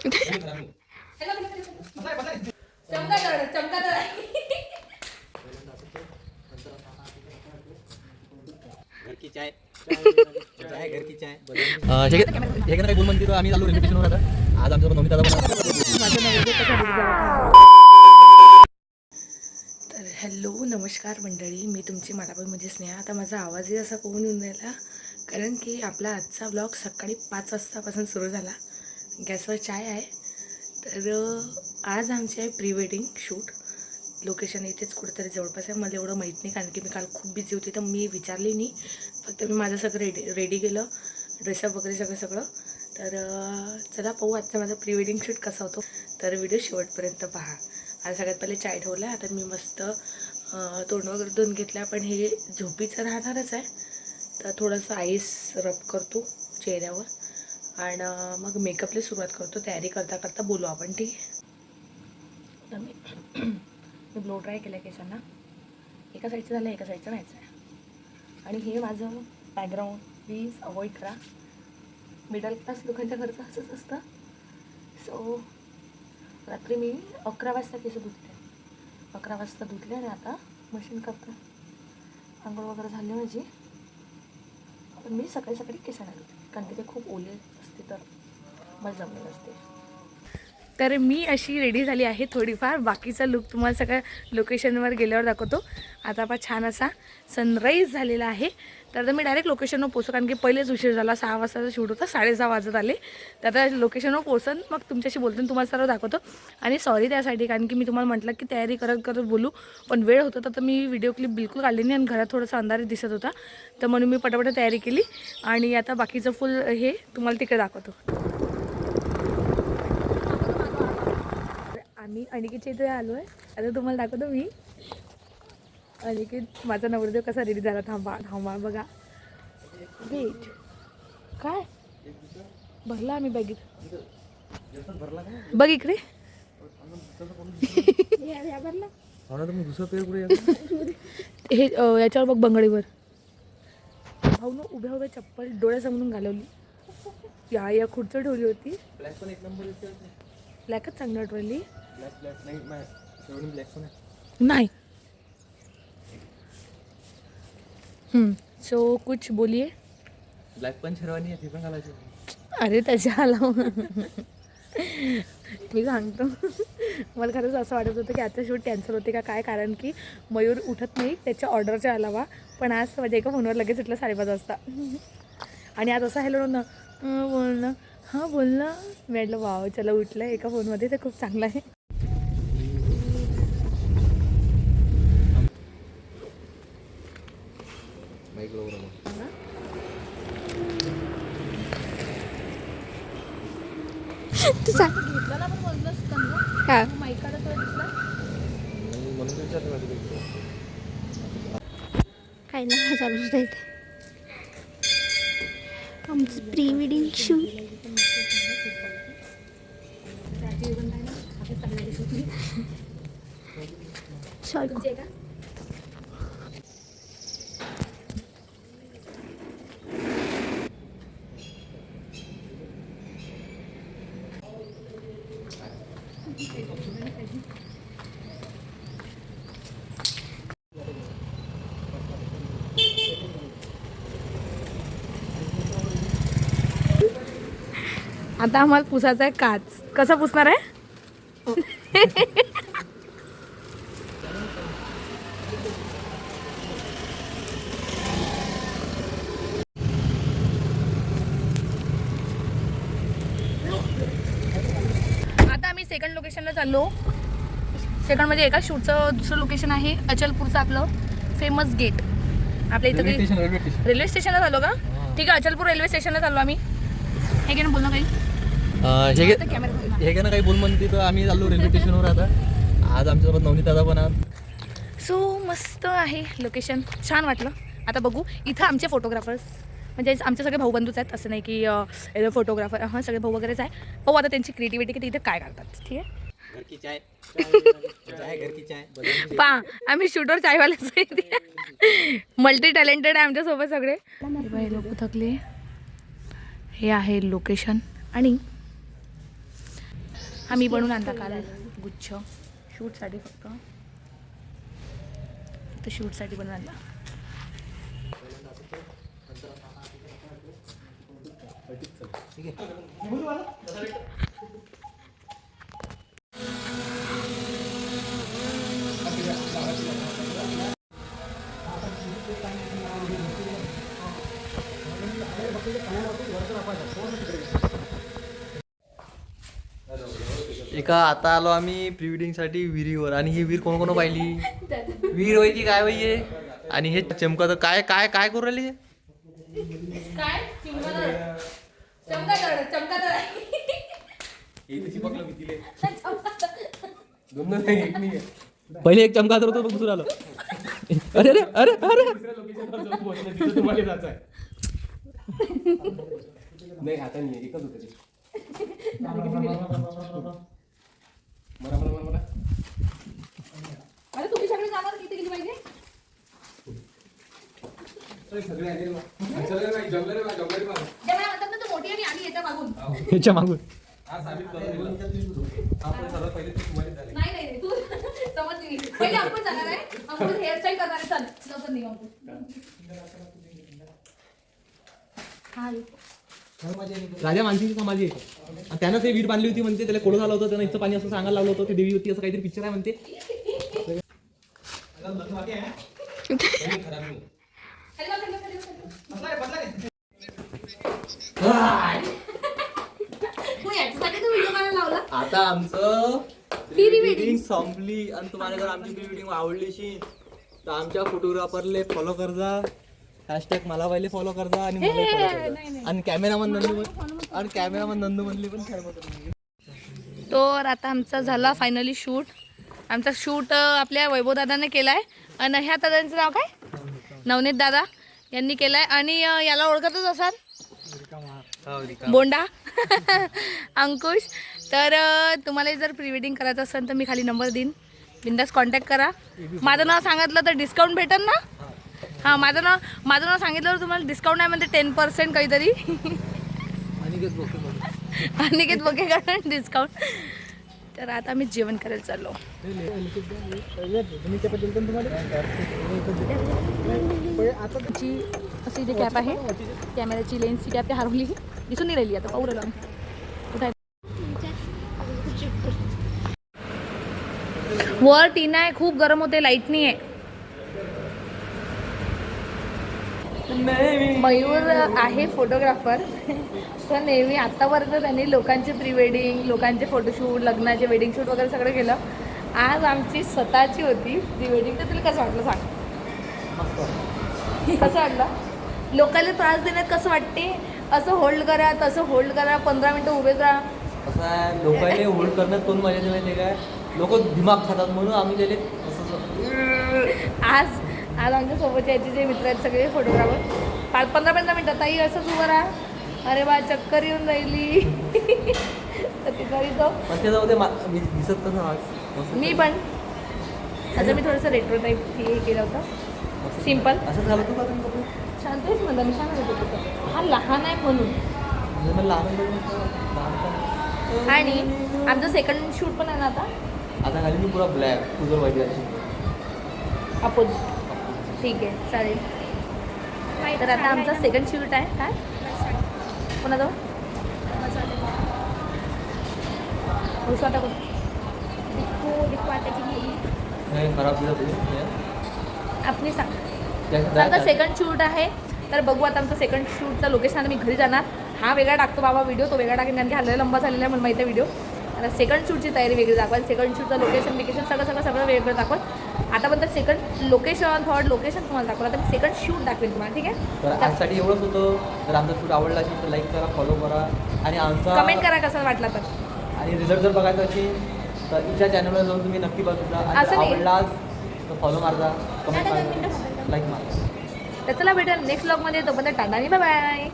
घर की चाय चाय घर की चाय हे काही बोल म्हणते आम्ही चालू रेल्वे स्टेशनवर आता आज आमच्यासोबत नवनीत दादा तर हॅलो नमस्कार मंडळी, मी तुमची मालाबाईमध्ये स्नेहा. आता माझा आवाजही असा कोण येऊन राहिला कारण की आपला आजचा ब्लॉग सकाळी 5 वाजतापासून सुरू झाला. गॅसवर चाय आहे. तर आज आमचे आहे प्री वेडिंग शूट. लोकेशन इथेच कुठेतरी जवळपास आहे. मला एवढं माहीत नाही कारण की मी काल खूप बिझी होती, तर मी विचारली नाही. फक्त मी माझं सगळं रेडी केलं, ड्रेसअप वगैरे सगळं. तर चला पाहू आजचा माझा प्री वेडिंग शूट कसा होतो. तर व्हिडिओ शेवटपर्यंत पहा. आज सगळ्यात पहिले चाय ठेवला. आता मी मस्त तोंड वगैरे धुवून घेतला, पण हे झोपीचं राहणारच आहे. तर थोडंसं आईस रब करतो चेहऱ्यावर आणि मग मेकअपला सुरुवात करतो. तयारी करता करता बोलू आपण, ठीक आहे. तर मी ब्लो ड्राय केलं केसांना. एका साईडचं झालं, एका साईडचं व्हायचं आहे. आणि हे माझं बॅकग्राऊंड प्लीज अवॉइड करा. मिडल क्लास लोकांच्या घरचं असंच असतं. सो रात्री मी 11 वाजता केस धुतले. 11 वाजता धुतले आणि आता मशीन करते. आंघोळ वगैरे झाली माझी, पण मी सकाळी सकाळी केसांना धुतले कारण की ते खूप ओले असते, तर मला जमले नसते. तर मी अशी रेडी झाली आहे थोडीफार. बाकीचा लुक तुम्हाला सगळ्या लोकेशनवर गेल्यावर दाखवतो. आता आपण छान असा सनराईज झालेला आहे. तर मी डायरेक्ट लोकेशनवर पोचतो कारण की पहिलेच उशीर झाला. 6 वाजताचा शूट होता, 6:30 वाजत आले. तर आता लोकेशनवर पोचन, मग तुमच्याशी बोलतो, तुम्हाला सर्व दाखवतो. आणि सॉरी त्यासाठी कारण की मी तुम्हाला म्हटलं की तयारी करत करत बोलू, पण वेळ होता तर मी व्हिडिओ क्लिप बिलकुल काढली नाही आणि घरात थोडंसं अंधार दिसत होता, तर म्हणून मी पटापट तयारी केली. आणि आता बाकीचं फुल हे तुम्हाला तिकडे दाखवतो. आम्ही अनिकेतच्या इथे आलो आहे. आता तुम्हाला दाखवतो मी. अनिकेत माझा नवरदेव कसा रेडी झाला. थांबा बघा. वेट, काय भरला आम्ही बघित बघ इकडे. हे याच्यावर बघ, बंगडीवर. भाऊन उभ्या चप्पल डोळ्यासमोरून घालवली. या खुर्ची ठेवली होती. ब्लॅकच चांगलं ठेवली. नाही. सो कुछ बोलिए. ब्लॅक पण शेरवानी आहे, ती पण घालायची. अरे त्याच्याला मी सांगतो, मला खरंच असं वाटत होतं की आता शूट कॅन्सल होते का काय, कारण की मयूर उठत नाही त्याच्या ऑर्डरच्या अलावा. पण आज माझ्या एका फोनवर लगेच उठलं 5:30 वाजता. आणि आज असं हॅलो ना बोलणं, हां बोलणं. मी म्हटलं वाव चला उठलं एका फोनमध्ये, ते खूप चांगलं आहे. घेतला पण बोलतोस का माईकडे तो दिसला काय नाही चालूच आहे आमचं प्री वेडिंग शूट. आता आम्हाला पुसायचा आहे काच. कसा पुसणार आहे? आता आम्ही सेकंड लोकेशनला चाललो. सेकंड म्हणजे एका शूटचं दुसरं लोकेशन आहे अचलपूरचं, आपलं फेमस गेट. आपल्या इथं रेल्वे स्टेशनला चाललो का? ठीक आहे, अचलपूर रेल्वे स्टेशनला चाललो आम्ही. हे घे ना, बोल ना काही. हे का ना काही बोल म्हणते, तर आम्ही चाललो रेल्वे स्टेशनवर आता. आज आमच्यासोबत नवनीत दादा पण आहात. सो मस्त आहे लोकेशन, छान वाटलं. आता बघू इथं आमचे फोटोग्राफर्स म्हणजे आमचे सगळे भाऊबंधूच आहेत, असं नाही की फोटोग्राफर. हां सगळे भाऊ वगैरेच आहे. पाहू आता त्यांची क्रिएटिव्हिटी की ते इथे काय करतात. ठीक आहे. घर की चाय घर की चाय पा आम्ही शूटवर चायवाले मल्टी टॅलेंटेड आहे आमच्यासोबत सगळे. हे लोक थकले. हे आहे लोकेशन आणि हा मी बनवून आणला काल गुच्छ शूटसाठी फक्त शूटसाठी बनवून आणला. एका आता आलो आम्ही प्री वेडिंग साठी विहिरीवर आणि ही विहीर कोण कोण पाहिली विहीर होई की काय होई आणि हे चमका काय काय काय करू राहिली पहिले एक चमका तर होतो बघ दुसरा आलो अरे अरे अरे अरे नाही आता नाही एकच होतं ते. अरे तुम्ही सगळे जाणार किती किती पाहिजे सगळे आले ना. सगळे नाही, जमलं रे बा, जमलं रे बा. जे मला म्हणतात ना तू मोठी आणि आली येत्या मागून ह्याच्या मागून हा साबित करून दिला. आपण सर्वात पहिले ते तुम्हाला झाले. नाही नाही तू समज नाही पहिले आपण जाणार आहे आपण हेअरस्टाईल करणार आहे. चल लवकर निघा हा राजा मानसिंगची समाधी आहे आणि त्यानं ते वीर बांधली होती म्हणते त्याला कोडं झालं होतं त्यानं इथं पाणी असं सांगायला लावलं होतं ते देवी होती असं काहीतरी पिक्चर आहे म्हणते. तू याच्यासाठी तू व्हिडिओ करायला लावला आता आमचं Pre-wedding. प्री-वेडिंग संपली आणि तुम्हाला जर आमची प्री-वेडिंग आवडलीशी तर आमच्या फोटोग्राफरले फॉलो करजा हॅशटॅग मला पहिले फॉलो करजा आणि मला फॉलो करजा आणि कॅमेरामन नंदू म्हणली पण खरं बोलतो. तर आता आमचा झाला फायनली शूट. आमचा शूट आपल्या वैभव दादाने केला आहे आणि ह्या दादांचं नाव काय नवनीत दादा यांनी केलं आहे आणि याला ओळखतच असाल बोंडा अंकुश. तर तुम्हाला जर प्री वेडिंग करायचं असेल तर मी खाली नंबर देईन बिंदास कॉन्टॅक्ट करा. माझं नाव सांगितलं तर डिस्काउंट भेटेल ना. हां माझं नाव सांगितल्यावर तुम्हाला डिस्काउंट आहे म्हणते 10% काहीतरी अनिकेत बघे का डिस्काउंट. तर आता मी जेवण करायला चाललो. आताची अशी जी कॅप आहे कॅमेऱ्याची लेन्सची कॅप ती हरवली दिसून नाही राहिली. आता पाहू राहिलो आम्ही कुठे वर टीना आहे खूप गरम होते लाईट नाही आहे. मयूर आहे फोटोग्राफर तर नेहमी आत्तापर्यंत त्यांनी लोकांचे प्री वेडिंग लोकांचे फोटोशूट लग्नाचे वेडिंग शूट वगैरे सगळं केलं. आज आमची स्वतःची होती प्री वेडिंग. तर तुला कसं वाटलं सांग कसं वाटलं लोकांना त्रास देण्यात कसं वाटते. असं होल्ड करा तसं होल्ड करा 15 मिनटं उभेच राहा. असं आहे लोकांना होल्ड करण्यात कोण मजा नाही माहिती काय लोक दिमाग खातात म्हणून आम्ही त्याले आज आमच्या सोबतचे याचे जे मित्र आहेत सगळे फोटोग्राफर 15-15 मिनटं ताई असंच उभं राहा. अरे बा चक्कर येऊन राहिली तर ते तरी तो पण ते जाऊ दे मी दिसत कसं आज मी पण आता मी थोडंसं रेट्रो टाईप हे केलं होतं सिम्पल असं झालं तू का तुम्ही कपडे छान तेच म्हणलं मी छान होतं. हा लहान आहे म्हणून. म्हणजे मला लहान आणि आमचं सेकंड शूट पण आहे ना आता खाली मी पुरा ब्लॅक तुझं माहिती आहे अपोजिट. ठीक आहे चालेल. तर आता आमचा सेकंड शूट आहे काय कोणाजवळ वाटा कोण खराब आपली सांग आता सेकंड शूट आहे. तर बघू आता आमचं सेकंड शूटचं लोकेशन आता मी घरी जाणार. हा वेगळा टाकतो बाबा व्हिडिओ तो वेगळा टाकेन कारण की हल्ला लंबा झालेला आहे मला माहिती आहे व्हिडिओ. आता सेकंड शूटची तयारी वेगळी दाखवाल सेकंड शूटचं लोकेशन सगळं वेगळं दाखवाल. आतापर्यंत सेकंड लोकेशन थर्ड लोकेशन तुम्हाला दाखवलं आता मी सेकंड शूट दाखवेन तुम्हाला. ठीक आहे तर आजसाठी एवढंच होतं. जर आमचा शूट आवडला असेल तर लाईक करा फॉलो करा आणि आमचा कमेंट करा कसा वाटला तर. आणि रिझल्ट जर बघायचा असेल तर इच्छा चॅनलवर जाऊन तुम्ही नक्की बघा आणि असं नाही. आवडलाच तर फॉलो मारजा कमेंट मारजा लाईक मारा. तर चला भेटेल नेक्स्ट ब्लॉगमध्ये. तोपर्यंत टाटा आणि बाय बाय.